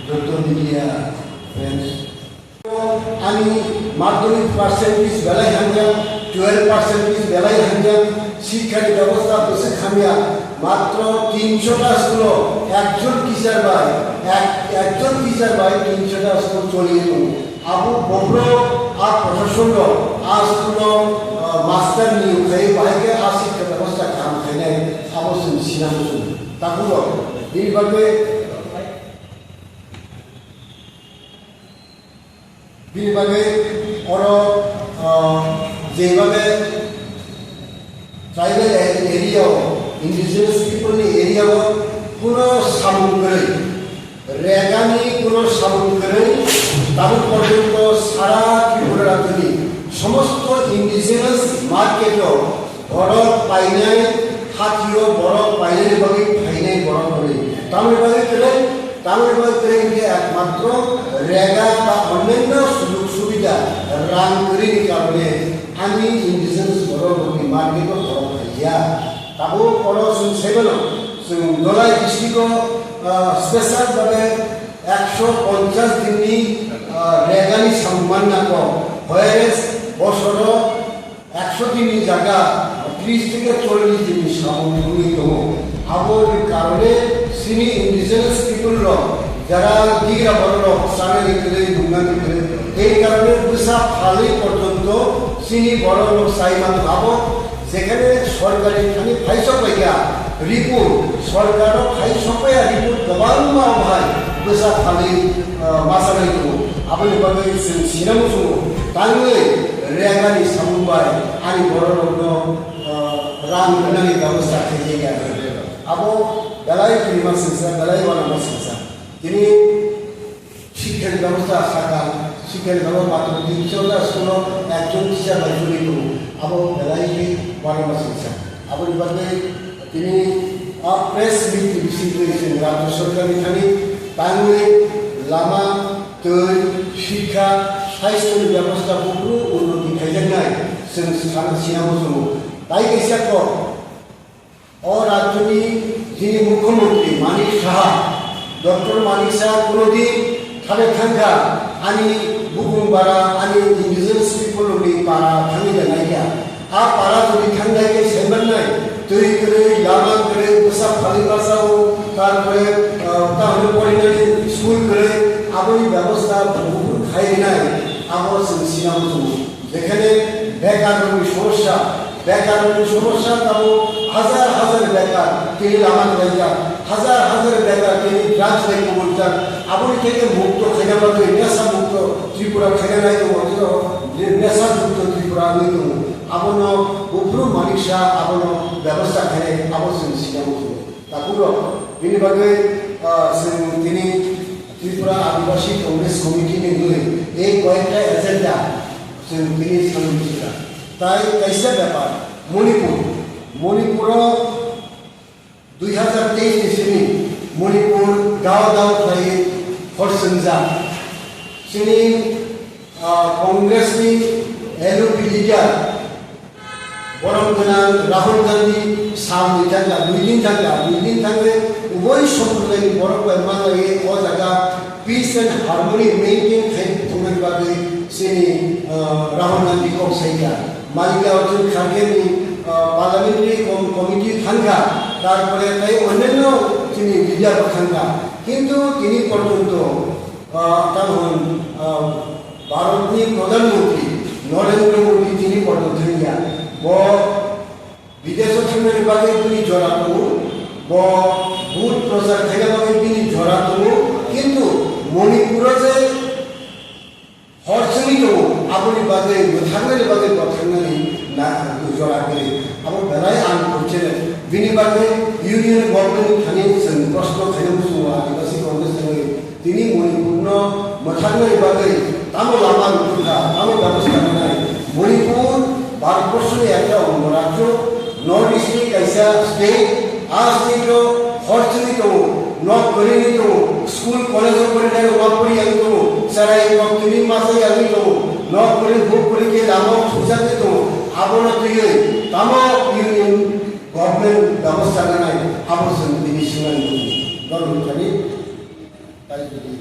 যত media friends আমি মাধ্যমিক পার্সেন্টেজ বেলায় হাঞ্জাম 12% বেলায় হাঞ্জাম শিক্ষার ব্যবস্থা বসে খামিয়া মাত্র 300টা স্কুল একজন টিচার বাই 300টা স্কুল চলিয়ে আবু বব্র আর প্রশাসন আর স্কুল মাস্টার নিয়োগ খাই বাইকে আর শিক্ষা ব্যবস্থা খাম খাইনাই আবশ্যক সিনামসুন তাকুল এইভাবে যেভাবে ট্রাইবেল এরিয়াও ইন্ডিজিনাস পিপলनि एरियाव কোনো সামন করে রেগানি কোনো সামন করে তারপর পর্যন্ত সারা ত্রিপুরাতে সমস্ত ইন্ডিজিনাস মার্কেটও বড় পাইনাই হাতিও বড় পাইনাই বাকি ফাইনাই বড় করে তামিলবাগে একমাত্র রেগা বা অন্যান্য সুযোগ সুবিধা রান করে কারণে আমি ইন্ডিজিনাস বড় মার্কেটও বড় খাইয়া তাবো বড় সেভেন দলাই ডিস্ট্রিক্ট স্পেশালভাবে 150 দিননি রেগানি সম্মান নাক হয়ে বছর 100 দিননি জায়গা 30 থেকে 40 দিন সামগ্রী দো আবর কারণে সিনি ইন্ডিজিনাস পিপল যারা দিগরা বড় সারে করে দুর্গানি করে এই কারণে বুসা ফালি পর্যন্ত সিনি বড় লোক সাইমান ভাবো যেখানে সরকারি খানি ফাইস পাইয়া রিপোর্ট সরকারও ফাইস পাইয়া রিপোর্ট গোবাং ভাই বুসা ফালি মাসালাই দো আপনি ভাবে সিনামসু তাইলে রেগানি সামুবাই আনি বড় লোক রাং গনানি ব্যবস্থা থেকে গেছে আবো বেলাই পরিমাণ সংস্থা বেলাই বানানো সংস্থা তিনি শিক্ষার ব্যবস্থা থাকা শিক্ষার ব্যবস্থা মাত্র 300টা স্কুল একজন টিচার বাইজুরি করুন আবো বেলাইকে বানানো সংস্থা আবো এবারে তিনি প্রেস মিট রিসিভ করেছেন রাজ্য সরকার এখানে তাইলে লামা তৈ শিক্ষা স্বাস্থ্যের ব্যবস্থা পুরো উন্নতি খাইলেন নাই সিনামসু তাই কেসিয়া কর রাজ্যনি যিনি মুখ্যমন্ত্রী মানিক সাহা ডক্টর মানিক সাহা কোনোদিন খালে থাকা আনি বুকুমবারা আনি ইন্ডিজিনাস পিপলনি পাড়া থামিলে নাইয়া আ পাড়া যদি থাঙ্গাইকে সেবার নাই তৈরি করে লামা করে পোশাক ফালি বাসাও তারপরে তাহলে পরিণতি স্কুল করে আবই ব্যবস্থা খাই নাই আমার সিনামসু যেখানে বেকারের সমস্যা তাও হাজার বেকার তিনি লামান বেকার হাজার বেকার তিনি ড্রাগস লাইকে বলতেন আপনি থেকে মুক্ত খেলে পাবে নেশা মুক্ত ত্রিপুরা খেলে নাই তো নেশা মুক্ত ত্রিপুরা নেই তো আপনার উপর মানুষরা আপনার ব্যবস্থা খেলে আবশ্যক সিনামসু তাকুর বিনিভাগে তিনি ত্রিপুরা আদিবাসী কংগ্রেস কমিটি নিয়ে এই কয়েকটা এজেন্ডা তিনি সামনে তাই कैसे ব্যাপার মণিপুর 2023 ইসিনি মণিপুর গাঁও খাই হরসংজা সিনি কংগ্রেসনি এলওপি লিডার বরমগোনাং রাহুল গান্ধী সামনে থাকলা দুই দিন থাকলে উভয় সম্প্রদায়ের বড় পরিমাণ লাগে ও জায়গা পিস এন্ড হারমোনি মেইনটেইন খাই বাদে সিনি রাহুল গান্ধী কম সাইকা মালিকার্জুন খারগেনি পার্লামেন্টারি কমিটি থাকা তারপরে তাই অন্যান্য তিনি লিডার থাকা কিন্তু তিনি পর্যন্ত তখন ভারতনি প্রধানমন্ত্রী নরেন্দ্র মোদী তিনি পর্যন্ত বিদেশ থাকার বাদে তিনি জড়াতো ভোট প্রচার থাকার বাদে তিনি জড়াতো কিন্তু মণিপুরে যে হরসংগীত আপনি বাদে থাকলে বাদে থাকলে না জড়া করে আমার বেলায় আন করছেন বিনিবাদে ইউনিয়ন গভর্নমেন্ট খানি প্রশ্ন খাইবসু আদিবাসী কংগ্রেস তিনি মণিপুর থাকলে বাদে তামো লামান তামো ব্যবস্থা নাই মণিপুর ভারতবর্ষের একটা অঙ্গরাজ্য নর্থ ইস্টে কাইসা স্টেট আর স্টেট হরসংগীত নর্থ করিনি তো স্কুল কলেজ করে দেয় ওয়াক করি আমি তো সারা এই 3 মাসে আমি তো নর্থ করে ভোগ করে কে লামো সুজাতে তো আবনা থেকে তামা ইউনিয়ন গভর্নমেন্ট ব্যবস্থা নাই আবশ্যক তিনি শুনানি দরকারি যদি